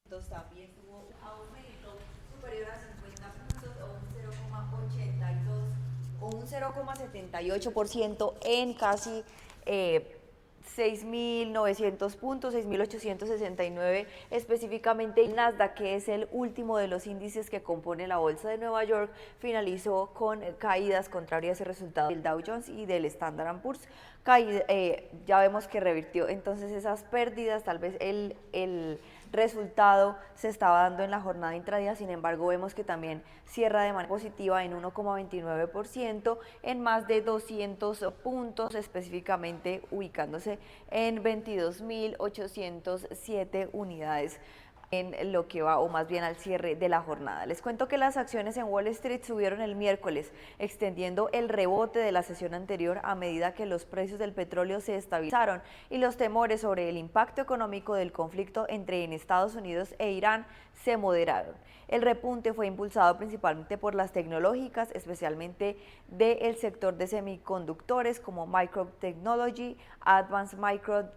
También tuvo un aumento superior a 50 puntos o un 0,78% en casi 6.900 puntos, 6.869 específicamente. El Nasdaq, que es el último de los índices que compone la bolsa de Nueva York, finalizó con caídas contrarias al resultado del Dow Jones y del Standard Poor's. Ya vemos que revirtió entonces esas pérdidas, tal vez el resultado se estaba dando en la jornada intradía, sin embargo vemos que también cierra de manera positiva en 1,29% en más de 200 puntos, específicamente ubicándose en 22.807 unidades en lo que va, o más bien al cierre de la jornada. Les cuento que las acciones en Wall Street subieron el miércoles, extendiendo el rebote de la sesión anterior a medida que los precios del petróleo se estabilizaron y los temores sobre el impacto económico del conflicto entre Estados Unidos e Irán se moderaron. El repunte fue impulsado principalmente por las tecnológicas, especialmente del sector de semiconductores como Microtechnology, Advanced Micro,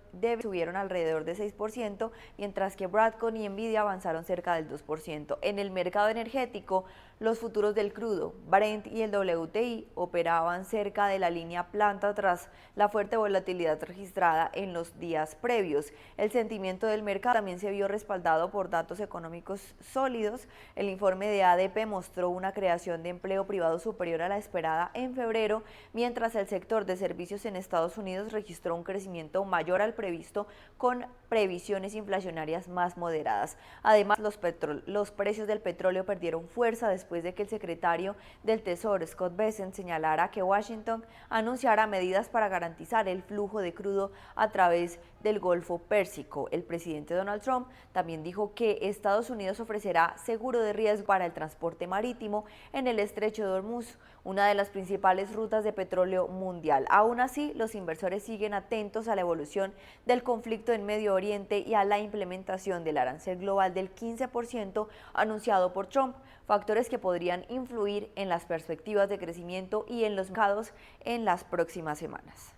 subieron alrededor de 6%, mientras que Broadcom y Nvidia avanzaron cerca del 2%. En el mercado energético, los futuros del crudo, Brent y el WTI operaban cerca de la línea planta tras la fuerte volatilidad registrada en los días previos. El sentimiento del mercado también se vio respaldado por datos económicos sólidos. El informe de ADP mostró una creación de empleo privado superior a la esperada en febrero, mientras el sector de servicios en Estados Unidos registró un crecimiento mayor al previsto, con previsiones inflacionarias más moderadas. Además, los precios del petróleo perdieron fuerza después de que el secretario del Tesoro, Scott Bessent, señalara que Washington anunciará medidas para garantizar el flujo de crudo a través del Golfo Pérsico. El presidente Donald Trump también dijo que Estados Unidos ofrecerá seguro de riesgo para el transporte marítimo en el estrecho de Hormuz, una de las principales rutas de petróleo mundial. Aún así, los inversores siguen atentos a la evolución del conflicto en Medio Oriente y a la implementación del arancel global del 15% anunciado por Trump, factores que podrían influir en las perspectivas de crecimiento y en los mercados en las próximas semanas.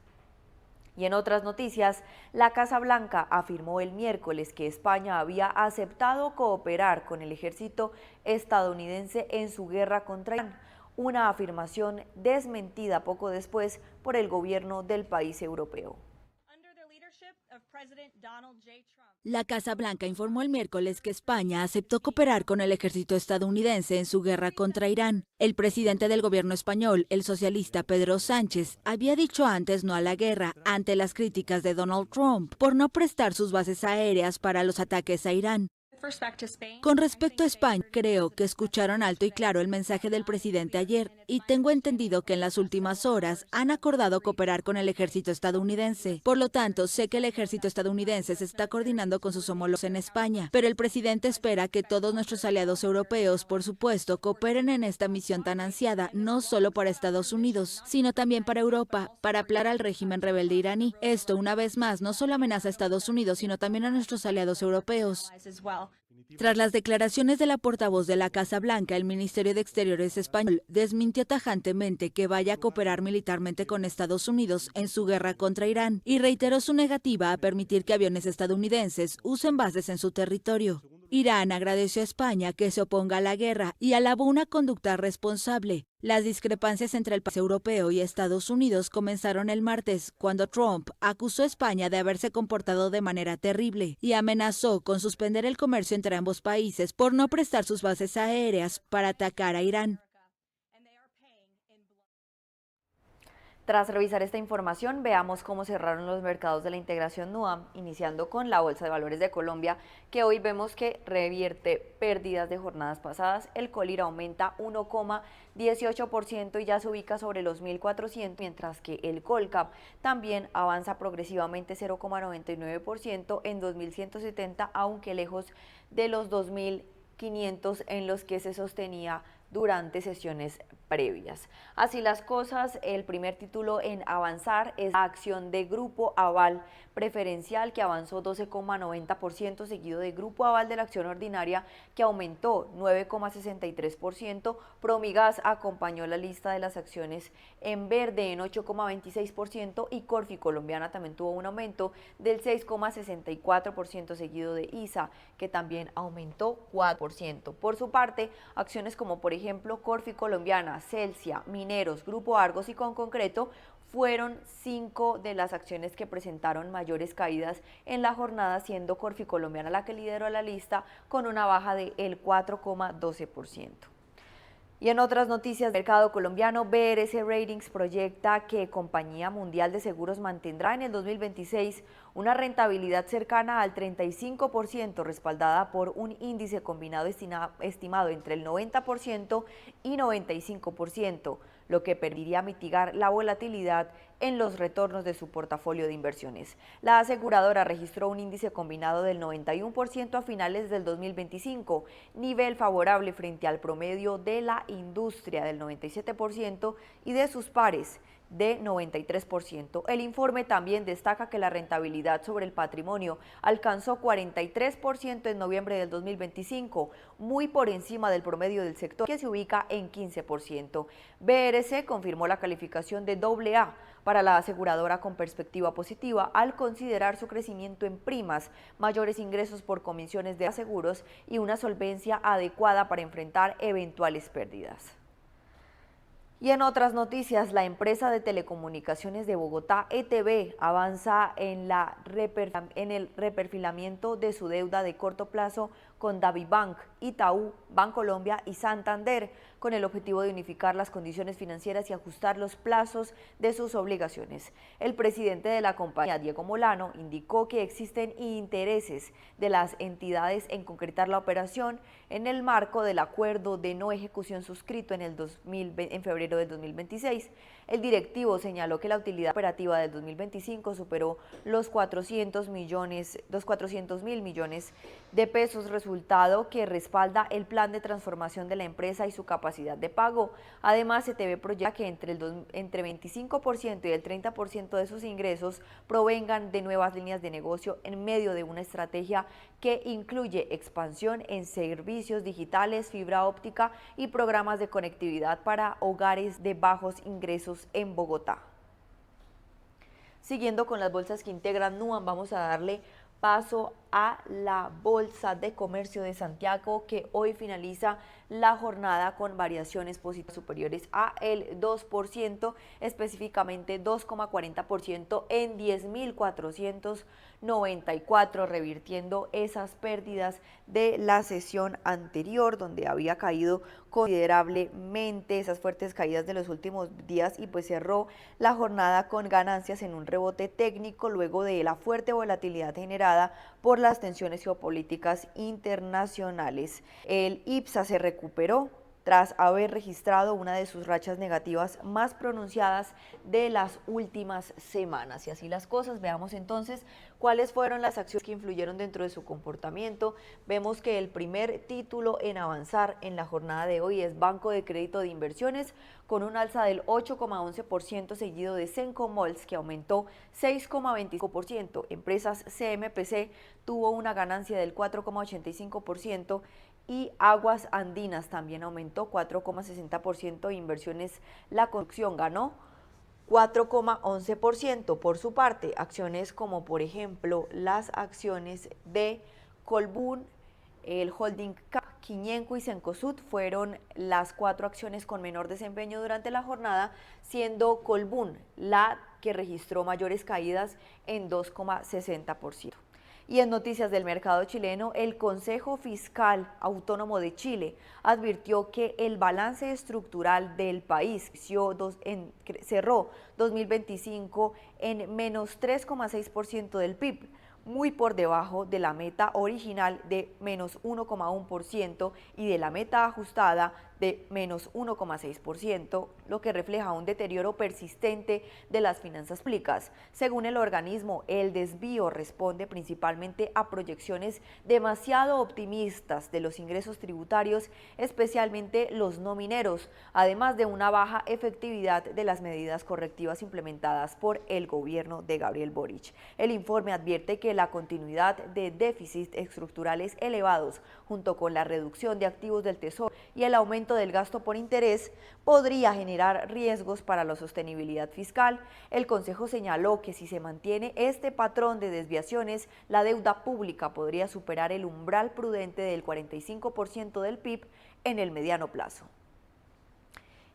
Y en otras noticias, la Casa Blanca afirmó el miércoles que España había aceptado cooperar con el ejército estadounidense en su guerra contra Irán, una afirmación desmentida poco después por el gobierno del país europeo. La Casa Blanca informó el miércoles que España aceptó cooperar con el ejército estadounidense en su guerra contra Irán. El presidente del gobierno español, el socialista Pedro Sánchez, había dicho antes no a la guerra ante las críticas de Donald Trump por no prestar sus bases aéreas para los ataques a Irán. Con respecto a España, creo que escucharon alto y claro el mensaje del presidente ayer y tengo entendido que en las últimas horas han acordado cooperar con el ejército estadounidense. Por lo tanto, sé que el ejército estadounidense se está coordinando con sus homólogos en España, pero el presidente espera que todos nuestros aliados europeos, por supuesto, cooperen en esta misión tan ansiada, no solo para Estados Unidos, sino también para Europa, para aplacar al régimen rebelde iraní. Esto, una vez más, no solo amenaza a Estados Unidos, sino también a nuestros aliados europeos. Tras las declaraciones de la portavoz de la Casa Blanca, el Ministerio de Exteriores español desmintió tajantemente que vaya a cooperar militarmente con Estados Unidos en su guerra contra Irán y reiteró su negativa a permitir que aviones estadounidenses usen bases en su territorio. Irán agradeció a España que se oponga a la guerra y alabó una conducta responsable. Las discrepancias entre el país europeo y Estados Unidos comenzaron el martes, cuando Trump acusó a España de haberse comportado de manera terrible y amenazó con suspender el comercio entre ambos países por no prestar sus bases aéreas para atacar a Irán. Tras revisar esta información, veamos cómo cerraron los mercados de la integración NUAM, iniciando con la Bolsa de Valores de Colombia, que hoy vemos que revierte pérdidas de jornadas pasadas. El Colir aumenta 1,18% y ya se ubica sobre los 1.400, mientras que el Colcap también avanza progresivamente 0,99% en 2.170, aunque lejos de los 2.500 en los que se sostenía durante sesiones previas. Así las cosas, el primer título en avanzar es la acción de Grupo Aval preferencial, que avanzó 12,90%, seguido de Grupo Aval de la acción ordinaria, que aumentó 9,63%. Promigas acompañó la lista de las acciones en verde en 8,26%, y Corfi Colombiana también tuvo un aumento del 6,64%, seguido de ISA, que también aumentó 4%. Por su parte, acciones como por ejemplo Corfi Colombiana, Celsia, Mineros, Grupo Argos y Conconcreto fueron 5 de las acciones que presentaron mayores caídas en la jornada, siendo Corfi Colombiana la que lideró la lista con una baja del 4,12%. Y en otras noticias del mercado colombiano, BRS Ratings proyecta que Compañía Mundial de Seguros mantendrá en el 2026 una rentabilidad cercana al 35%, respaldada por un índice combinado estimado entre el 90% y 95%, lo que permitiría mitigar la volatilidad en los retornos de su portafolio de inversiones. La aseguradora registró un índice combinado del 91% a finales del 2025, nivel favorable frente al promedio de la industria del 97% y de sus pares de 93%. El informe también destaca que la rentabilidad sobre el patrimonio alcanzó 43% en noviembre del 2025, muy por encima del promedio del sector, que se ubica en 15%. BRC confirmó la calificación de AA para la aseguradora con perspectiva positiva al considerar su crecimiento en primas, mayores ingresos por comisiones de seguros y una solvencia adecuada para enfrentar eventuales pérdidas. Y en otras noticias, la empresa de telecomunicaciones de Bogotá, ETB, avanza en el reperfilamiento de su deuda de corto plazo con DaviBank, Itaú, Bancolombia y Santander, con el objetivo de unificar las condiciones financieras y ajustar los plazos de sus obligaciones. El presidente de la compañía, Diego Molano, indicó que existen intereses de las entidades en concretar la operación en el marco del acuerdo de no ejecución suscrito en febrero del 2026. El directivo señaló que la utilidad operativa del 2025 superó los 400 mil millones de pesos, resultado que respalda el plan de transformación de la empresa y su capacidad de pago. Además, ETB proyecta que entre 25% y el 30% de sus ingresos provengan de nuevas líneas de negocio en medio de una estrategia que incluye expansión en servicios digitales, fibra óptica y programas de conectividad para hogares de bajos ingresos en Bogotá. Siguiendo con las bolsas que integran NUAM, vamos a darle paso a la Bolsa de Comercio de Santiago, que hoy finaliza la jornada con variaciones positivas superiores a el 2%, específicamente 2,40% en 10.494, revirtiendo esas pérdidas de la sesión anterior, donde había caído considerablemente, esas fuertes caídas de los últimos días, y pues cerró la jornada con ganancias en un rebote técnico luego de la fuerte volatilidad generada por las tensiones geopolíticas internacionales. El IPSA se recuperó tras haber registrado una de sus rachas negativas más pronunciadas de las últimas semanas. Y así las cosas, veamos entonces cuáles fueron las acciones que influyeron dentro de su comportamiento. Vemos que el primer título en avanzar en la jornada de hoy es Banco de Crédito de Inversiones, con un alza del 8,11%, seguido de Sencomols, que aumentó 6,25%. Empresas CMPC tuvo una ganancia del 4,85%, y Aguas Andinas también aumentó 4,60%. Inversiones La Construcción ganó 4,11%. Por su parte, acciones como por ejemplo las acciones de Colbún, el Holding Quiñenco y Cencosud fueron las 4 acciones con menor desempeño durante la jornada, siendo Colbún la que registró mayores caídas en 2,60%. Y en noticias del mercado chileno, el Consejo Fiscal Autónomo de Chile advirtió que el balance estructural del país cerró 2025 en menos 3,6% del PIB, muy por debajo de la meta original de menos 1,1% y de la meta ajustada de menos 1,6%, lo que refleja un deterioro persistente de las finanzas públicas. Según el organismo, el desvío responde principalmente a proyecciones demasiado optimistas de los ingresos tributarios, especialmente los no mineros, además de una baja efectividad de las medidas correctivas implementadas por el gobierno de Gabriel Boric. El informe advierte que la continuidad de déficits estructurales elevados, junto con la reducción de activos del Tesoro y el aumento del gasto por interés, podría generar riesgos para la sostenibilidad fiscal. El Consejo señaló que si se mantiene este patrón de desviaciones, la deuda pública podría superar el umbral prudente del 45% del PIB en el mediano plazo.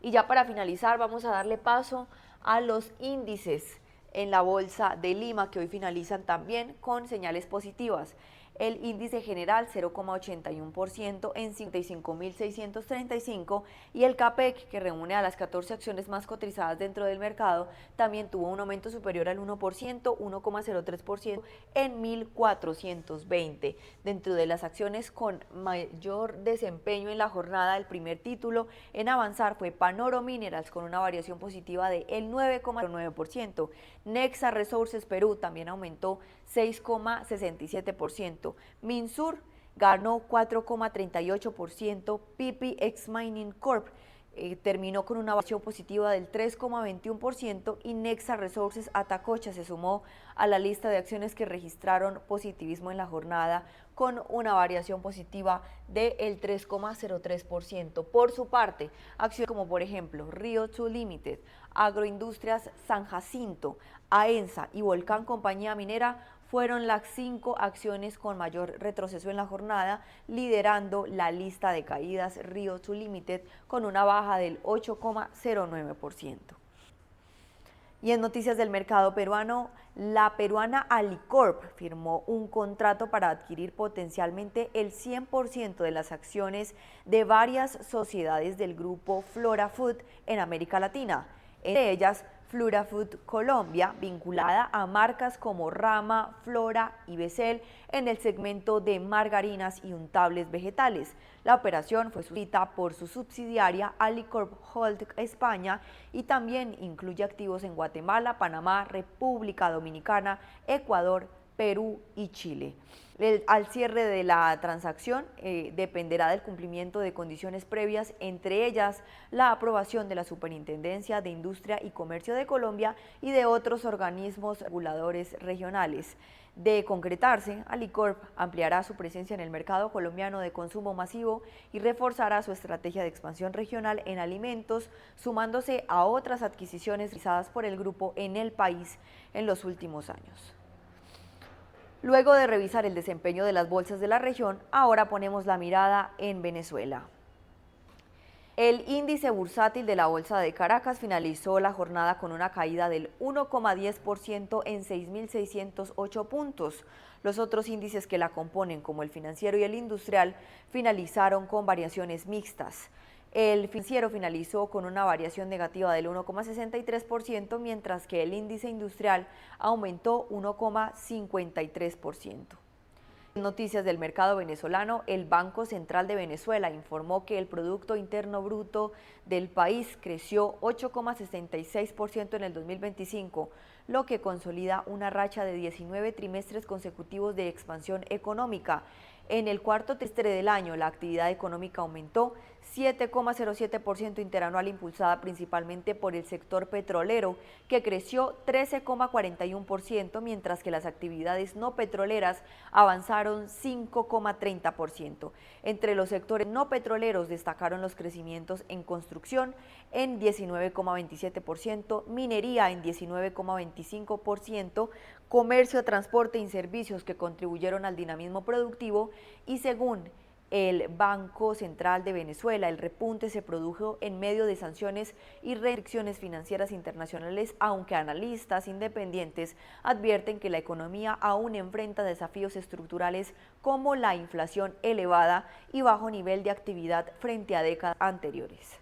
Y ya para finalizar, vamos a darle paso a los índices en la Bolsa de Lima, que hoy finalizan también con señales positivas. El índice general 0,81% en 55.635 y el CAPEC, que reúne a las 14 acciones más cotizadas dentro del mercado, también tuvo un aumento superior al 1%, 1,03% en 1.420. Dentro de las acciones con mayor desempeño en la jornada, el primer título en avanzar fue Panoro Minerals, con una variación positiva de el 9,09%. Nexa Resources Perú también aumentó 6,67%. Minsur ganó 4,38%, PPX Mining Corp terminó con una variación positiva del 3,21% y Nexa Resources Atacocha se sumó a la lista de acciones que registraron positivismo en la jornada con una variación positiva del 3,03%. Por su parte, acciones como por ejemplo Rio 2 Limited, Agroindustrias San Jacinto, AENSA y Volcán Compañía Minera fueron las 5 acciones con mayor retroceso en la jornada, liderando la lista de caídas Rio 2 Limited con una baja del 8,09%. Y en noticias del mercado peruano, la peruana Alicorp firmó un contrato para adquirir potencialmente el 100% de las acciones de varias sociedades del grupo Flora Food en América Latina, entre ellas Flora Food Colombia, vinculada a marcas como Rama, Flora y Becel en el segmento de margarinas y untables vegetales. La operación fue suscrita por su subsidiaria Alicorp Holding España y también incluye activos en Guatemala, Panamá, República Dominicana, Ecuador, Perú y Chile. Al cierre de la transacción dependerá del cumplimiento de condiciones previas, entre ellas la aprobación de la Superintendencia de Industria y Comercio de Colombia y de otros organismos reguladores regionales. De concretarse, Alicorp ampliará su presencia en el mercado colombiano de consumo masivo y reforzará su estrategia de expansión regional en alimentos, sumándose a otras adquisiciones realizadas por el grupo en el país en los últimos años. Luego de revisar el desempeño de las bolsas de la región, ahora ponemos la mirada en Venezuela. El índice bursátil de la Bolsa de Caracas finalizó la jornada con una caída del 1,10% en 6.608 puntos. Los otros índices que la componen, como el financiero y el industrial, finalizaron con variaciones mixtas. El financiero finalizó con una variación negativa del 1,63%, mientras que el índice industrial aumentó 1,53%. En noticias del mercado venezolano, el Banco Central de Venezuela informó que el Producto Interno Bruto del país creció 8,66% en el 2025, lo que consolida una racha de 19 trimestres consecutivos de expansión económica. En el cuarto trimestre del año, la actividad económica aumentó 7,07% interanual, impulsada principalmente por el sector petrolero, que creció 13,41%, mientras que las actividades no petroleras avanzaron 5,30%. Entre los sectores no petroleros destacaron los crecimientos en construcción en 19,27%, minería en 19,25%, comercio, transporte y servicios que contribuyeron al dinamismo productivo y según el Banco Central de Venezuela, el repunte se produjo en medio de sanciones y restricciones financieras internacionales, aunque analistas independientes advierten que la economía aún enfrenta desafíos estructurales como la inflación elevada y bajo nivel de actividad frente a décadas anteriores.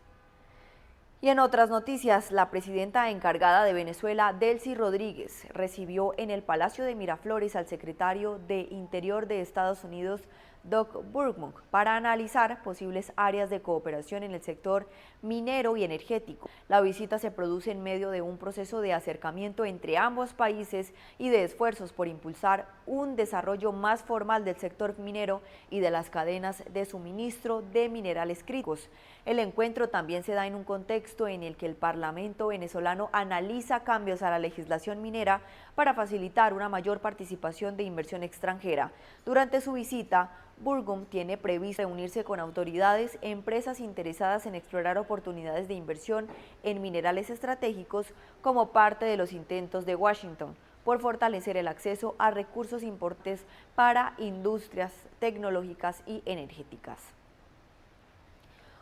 Y en otras noticias, la presidenta encargada de Venezuela, Delcy Rodríguez, recibió en el Palacio de Miraflores al secretario de Interior de Estados Unidos, Doug Burgum, para analizar posibles áreas de cooperación en el sector minero y energético. La visita se produce en medio de un proceso de acercamiento entre ambos países y de esfuerzos por impulsar un desarrollo más formal del sector minero y de las cadenas de suministro de minerales críticos. El encuentro también se da en un contexto en el que el Parlamento venezolano analiza cambios a la legislación minera para facilitar una mayor participación de inversión extranjera. Durante su visita, Burgum tiene previsto reunirse con autoridades, empresas interesadas en explorar oportunidades de inversión en minerales estratégicos como parte de los intentos de Washington por fortalecer el acceso a recursos importantes para industrias tecnológicas y energéticas.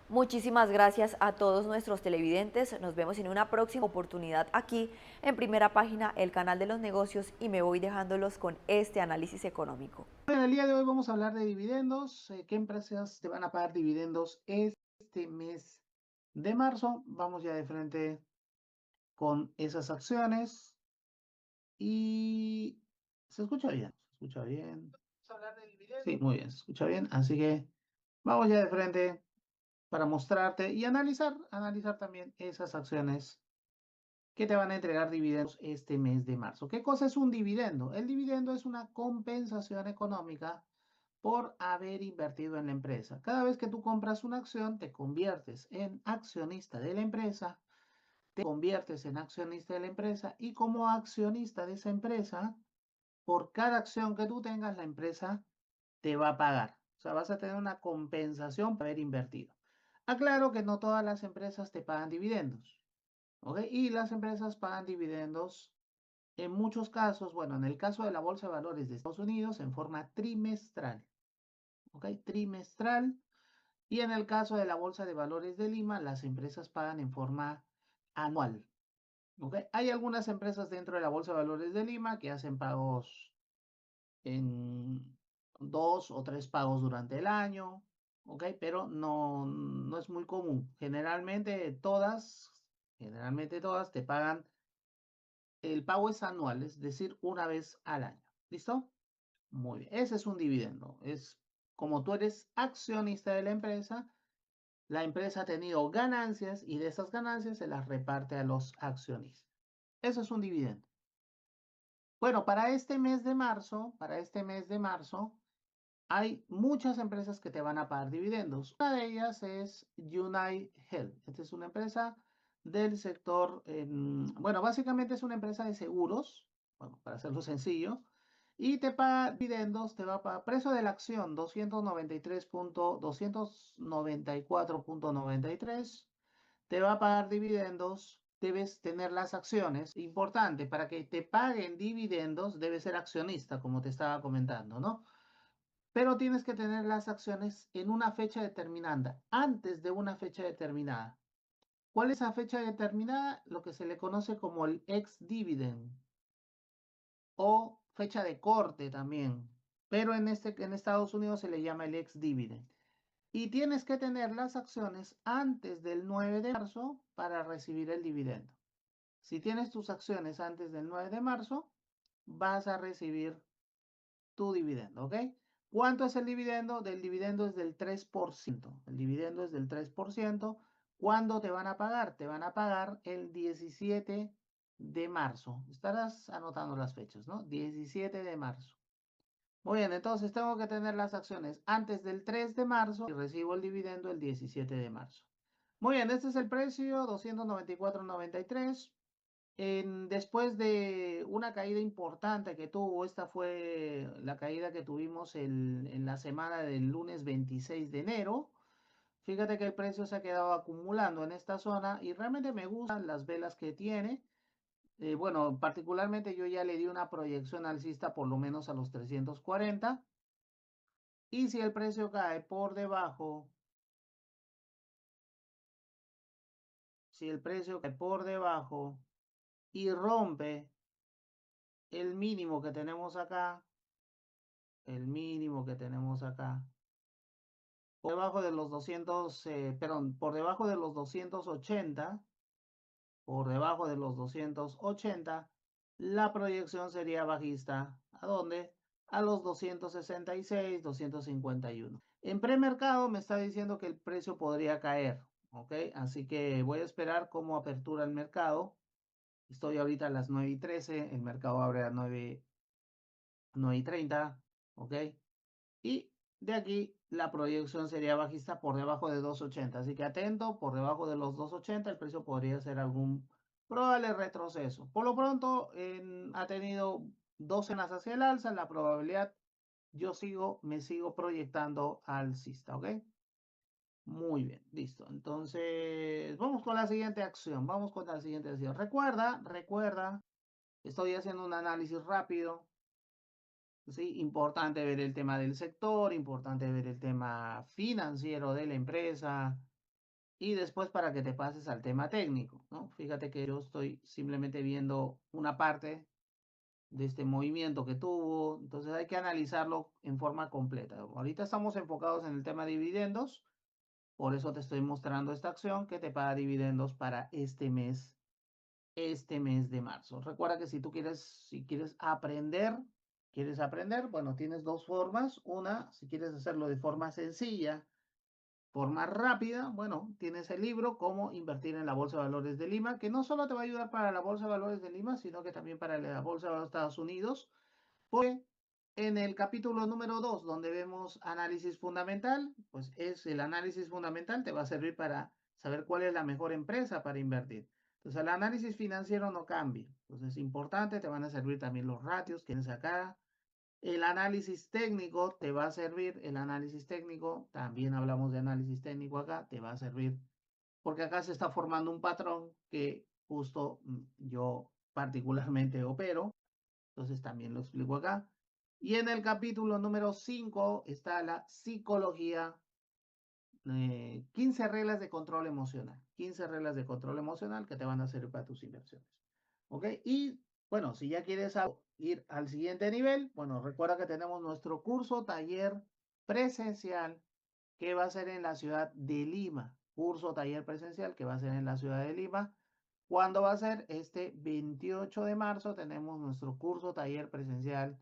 Muchísimas gracias a todos nuestros televidentes. Nos vemos en una próxima oportunidad aquí en Primera Página, el canal de los negocios, y me voy dejándolos con este análisis económico. Bueno, el día de hoy vamos a hablar de dividendos. ¿Qué empresas te van a pagar dividendos este mes de marzo? Vamos ya de frente con esas acciones. Y se escucha bien, se escucha bien. Vamos a hablar de dividendos. Sí, muy bien, se escucha bien. Así que vamos ya de frente para mostrarte y analizar también esas acciones que te van a entregar dividendos este mes de marzo. ¿Qué cosa es un dividendo? El dividendo es una compensación económica por haber invertido en la empresa. Cada vez que tú compras una acción, te conviertes en accionista de la empresa, te conviertes en accionista de la empresa y como accionista de esa empresa, por cada acción que tú tengas, la empresa te va a pagar. O sea, vas a tener una compensación por haber invertido. Aclaro que no todas las empresas te pagan dividendos, ¿ok? Y las empresas pagan dividendos en muchos casos, bueno, en el caso de la Bolsa de Valores de Estados Unidos, en forma trimestral. ¿Ok? Trimestral. Y en el caso de la Bolsa de Valores de Lima, las empresas pagan en forma anual. ¿Ok? Hay algunas empresas dentro de la Bolsa de Valores de Lima que hacen pagos en 2 o 3 pagos durante el año. ¿Ok? Pero no es muy común. Generalmente todas te pagan, el pago es anual, es decir, una vez al año. ¿Listo? Muy bien. Ese es un dividendo. Es como tú eres accionista de la empresa ha tenido ganancias y de esas ganancias se las reparte a los accionistas. Eso es un dividendo. Bueno, para este mes de marzo, hay muchas empresas que te van a pagar dividendos. Una de ellas es United Health. Esta es una empresa del sector, bueno, básicamente es una empresa de seguros, bueno, para hacerlo sencillo, y te paga dividendos, te va a pagar precio de la acción 294.93, te va a pagar dividendos, debes tener las acciones. Importante, para que te paguen dividendos, debes ser accionista, como te estaba comentando, ¿no? Pero tienes que tener las acciones en una fecha determinada, antes de una fecha determinada. ¿Cuál es esa fecha determinada? Lo que se le conoce como el ex-dividend o fecha de corte también. Pero en Estados Unidos se le llama el ex-dividend. Y tienes que tener las acciones antes del 9 de marzo para recibir el dividendo. Si tienes tus acciones antes del 9 de marzo, vas a recibir tu dividendo, ¿ok? ¿Cuánto es el dividendo? Del dividendo es del 3%. El dividendo es del 3%. ¿Cuándo te van a pagar? Te van a pagar el 17 de marzo. Estarás anotando las fechas, ¿no? 17 de marzo. Muy bien, entonces tengo que tener las acciones antes del 3 de marzo y recibo el dividendo el 17 de marzo. Muy bien, este es el precio, 294.93. Después de una caída importante que tuvo, esta fue la caída que tuvimos en la semana del lunes 26 de enero. Fíjate que el precio se ha quedado acumulando en esta zona y realmente me gustan las velas que tiene. Bueno, particularmente yo ya le di una proyección alcista por lo menos a los 340. Y si el precio cae por debajo, si el precio cae por debajo y rompe el mínimo que tenemos acá, el mínimo que tenemos acá, por debajo de los 200, perdón, por debajo de los 280, por debajo de los 280, la proyección sería bajista. ¿A dónde? A los 266, 251. En premercado me está diciendo que el precio podría caer, ¿ok? Así que voy a esperar cómo apertura el mercado. Estoy ahorita a las 9:13, el mercado abre a 9:30, ¿ok? Y de aquí la proyección sería bajista por debajo de 280. Así que atento, por debajo de los 280 el precio podría ser algún probable retroceso. Por lo pronto ha tenido dos cenas hacia el alza, la probabilidad me sigo proyectando alcista, ¿ok? Muy bien, listo. Entonces, vamos con la siguiente acción. Vamos con la siguiente acción. Recuerda, estoy haciendo un análisis rápido. Sí, importante ver el tema del sector, importante ver el tema financiero de la empresa y después para que te pases al tema técnico, ¿no? Fíjate que yo estoy simplemente viendo una parte de este movimiento que tuvo, entonces hay que analizarlo en forma completa. Ahorita estamos enfocados en el tema de dividendos, por eso te estoy mostrando esta acción que te paga dividendos para este mes de marzo. Recuerda que si quieres aprender, bueno, tienes dos formas. Una, si quieres hacerlo de forma sencilla, forma rápida, bueno, tienes el libro Cómo invertir en la Bolsa de Valores de Lima, que no solo te va a ayudar para la Bolsa de Valores de Lima, sino que también para la Bolsa de Valores de Estados Unidos. Porque en el capítulo número 2, donde vemos análisis fundamental, pues es el análisis fundamental, te va a servir para saber cuál es la mejor empresa para invertir. Entonces, el análisis financiero no cambia. Entonces, es importante, te van a servir también los ratios que tienes acá. El análisis técnico te va a servir, el análisis técnico, también hablamos de análisis técnico acá, te va a servir, porque acá se está formando un patrón que justo yo particularmente opero. Entonces también lo explico acá. Y en el capítulo número 5 está la psicología, 15 reglas de control emocional. 15 reglas de control emocional que te van a servir para tus inversiones. ¿Ok? Y bueno, si ya quieres ir al siguiente nivel, bueno, recuerda que tenemos nuestro curso taller presencial que va a ser en la ciudad de Lima. Curso taller presencial que va a ser en la ciudad de Lima. ¿Cuándo va a ser? Este 28 de marzo tenemos nuestro curso taller presencial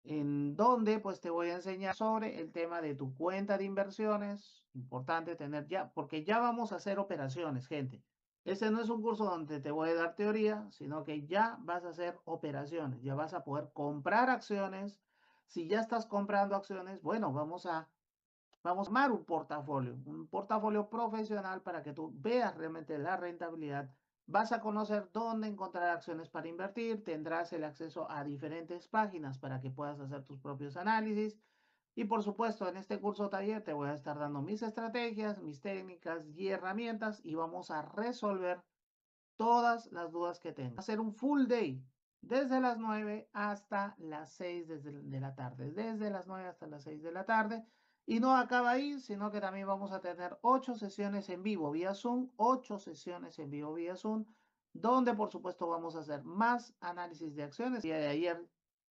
en donde pues te voy a enseñar sobre el tema de tu cuenta de inversiones. Importante tener ya, porque ya vamos a hacer operaciones, gente. Este no es un curso donde te voy a dar teoría, sino que ya vas a hacer operaciones, ya vas a poder comprar acciones. Si ya estás comprando acciones, bueno, vamos a armar un portafolio profesional para que tú veas realmente la rentabilidad. Vas a conocer dónde encontrar acciones para invertir, tendrás el acceso a diferentes páginas para que puedas hacer tus propios análisis. Y por supuesto, en este curso taller te voy a estar dando mis estrategias, mis técnicas y herramientas y vamos a resolver todas las dudas que tengas. Va a ser un full day, desde las 9 hasta las 6 de la tarde, desde las 9 hasta las 6 de la tarde. Y no acaba ahí, sino que también vamos a tener 8 sesiones en vivo vía Zoom, 8 sesiones en vivo vía Zoom, donde por supuesto vamos a hacer más análisis de acciones. El día de ayer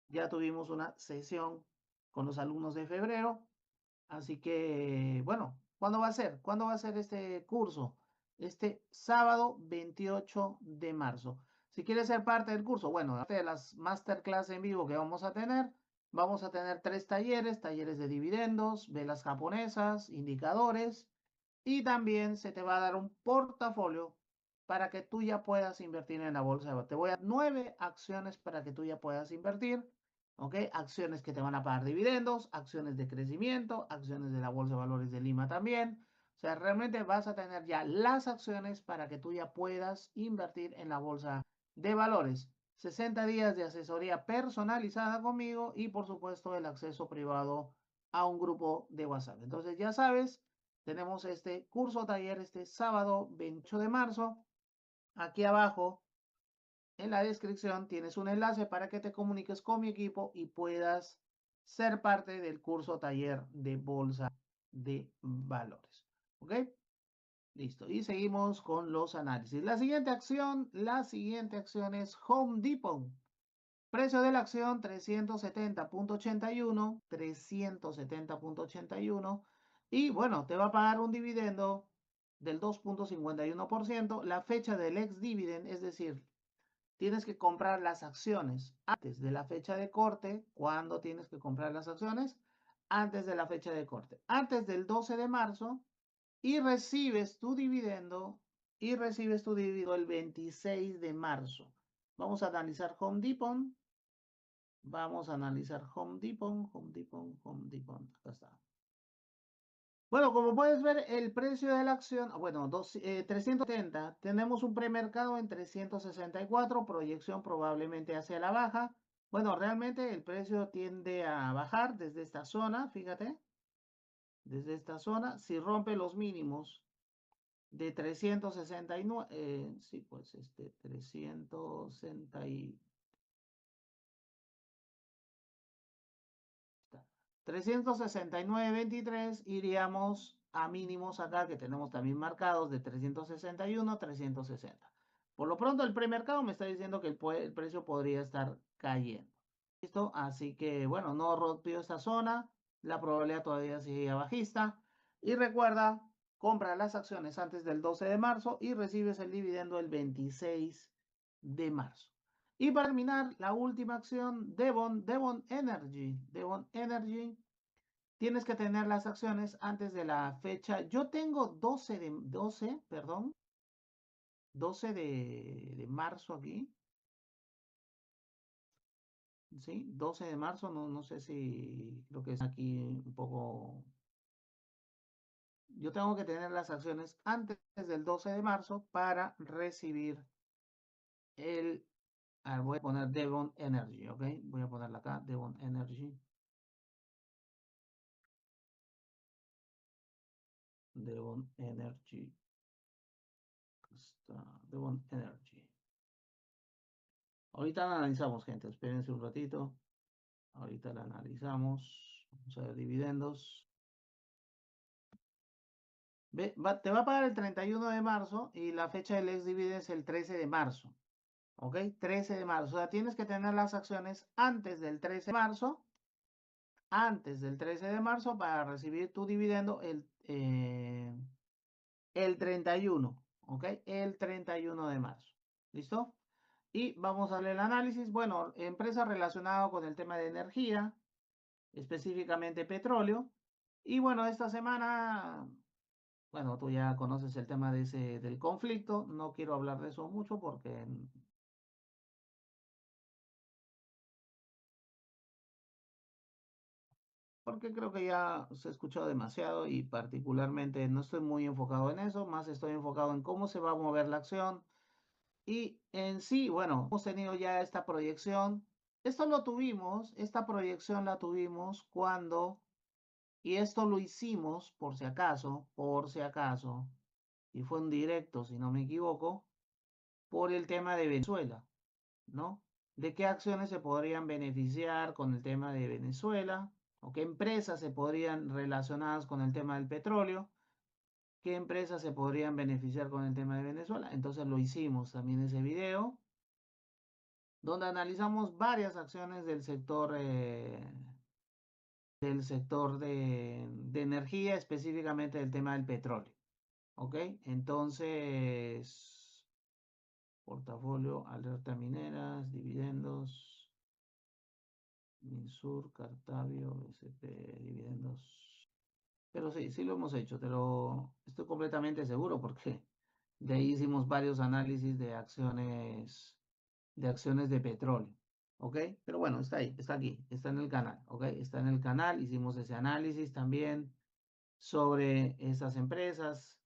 ya tuvimos una sesión con los alumnos de febrero. Así que, bueno, ¿cuándo va a ser? ¿Cuándo va a ser este curso? Este sábado 28 de marzo. Si quieres ser parte del curso, bueno, aparte de las masterclass en vivo que vamos a tener 3 talleres, talleres de dividendos, velas japonesas, indicadores, y también se te va a dar un portafolio para que tú ya puedas invertir en la bolsa de valores. Te voy a dar 9 acciones para que tú ya puedas invertir. ¿Ok? Acciones que te van a pagar dividendos, acciones de crecimiento, acciones de la Bolsa de Valores de Lima también. O sea, realmente vas a tener ya las acciones para que tú ya puedas invertir en la Bolsa de Valores. 60 días de asesoría personalizada conmigo y por supuesto el acceso privado a un grupo de WhatsApp. Entonces ya sabes, tenemos este curso taller este sábado 28 de marzo. Aquí abajo en la descripción tienes un enlace para que te comuniques con mi equipo y puedas ser parte del curso taller de bolsa de valores. ¿Ok? Listo. Y seguimos con los análisis. La siguiente acción es Home Depot. Precio de la acción 370.81, 370.81. Y bueno, te va a pagar un dividendo del 2.51%. La fecha del ex dividend, es decir, tienes que comprar las acciones antes de la fecha de corte. ¿Cuándo tienes que comprar las acciones? Antes de la fecha de corte. Antes del 12 de marzo y recibes tu dividendo el 26 de marzo. Vamos a analizar Home Depot. Vamos a analizar Home Depot, Home Depot, Home Depot. Acá está. Bueno, como puedes ver, el precio de la acción, bueno, 370, tenemos un premercado en 364, proyección probablemente hacia la baja. Bueno, realmente el precio tiende a bajar desde esta zona, fíjate, desde esta zona, si rompe los mínimos de 369, sí, pues 369.23 iríamos a mínimos acá que tenemos también marcados de 361, 360. Por lo pronto el premercado me está diciendo que el precio podría estar cayendo. ¿Listo? Así que bueno, no rompió esta zona, la probabilidad todavía sigue bajista. Y recuerda, compra las acciones antes del 12 de marzo y recibes el dividendo el 26 de marzo. Y para terminar, la última acción, Devon Energy. Devon Energy, tienes que tener las acciones antes de la fecha. Yo tengo 12 de marzo aquí. ¿Sí? 12 de marzo, no sé si creo que es aquí un poco. Yo tengo que tener las acciones antes del 12 de marzo para recibir el. Voy a poner Devon Energy, ¿ok? Voy a ponerla acá, Devon Energy. Devon Energy. Está Devon Energy. Ahorita la analizamos, gente. Espérense un ratito. Ahorita la analizamos. Vamos a ver dividendos. Te va a pagar el 31 de marzo y la fecha del ex dividend es el 13 de marzo. ¿Ok? 13 de marzo. O sea, tienes que tener las acciones antes del 13 de marzo. Antes del 13 de marzo para recibir tu dividendo el 31. ¿Ok? El 31 de marzo. ¿Listo? Y vamos a ver el análisis. Bueno, empresas relacionadas con el tema de energía, específicamente petróleo. Y bueno, esta semana, bueno, tú ya conoces el tema del conflicto. No quiero hablar de eso mucho porque creo que ya se ha escuchado demasiado y particularmente no estoy muy enfocado en eso, más estoy enfocado en cómo se va a mover la acción. Y en sí, bueno, hemos tenido ya esta proyección. Esta proyección la tuvimos cuando, y esto lo hicimos por si acaso, y fue un directo, si no me equivoco, por el tema de Venezuela, ¿no? ¿De qué acciones se podrían beneficiar con el tema de Venezuela? ¿O qué empresas se podrían relacionadas con el tema del petróleo? ¿Qué empresas se podrían beneficiar con el tema de Venezuela? Entonces lo hicimos también ese video donde analizamos varias acciones del sector de energía, específicamente del tema del petróleo. ¿Ok? Entonces, portafolio, alerta mineras, dividendos, Minsur, Cartavio, SP, dividendos. Pero sí, sí lo hemos hecho, estoy completamente seguro porque de ahí hicimos varios análisis de acciones de petróleo. ¿Ok? Pero bueno, está ahí, está aquí, está en el canal. ¿Ok? Está en el canal, hicimos ese análisis también sobre esas empresas.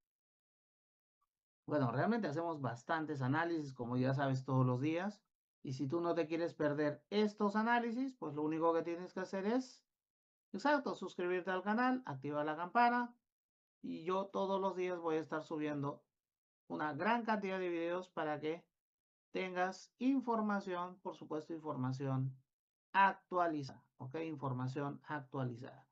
Bueno, realmente hacemos bastantes análisis, como ya sabes, todos los días. Y si tú no te quieres perder estos análisis, pues lo único que tienes que hacer es, exacto, suscribirte al canal, activar la campana. Y yo todos los días voy a estar subiendo una gran cantidad de videos para que tengas información, por supuesto, información actualizada. ¿Ok? Información actualizada.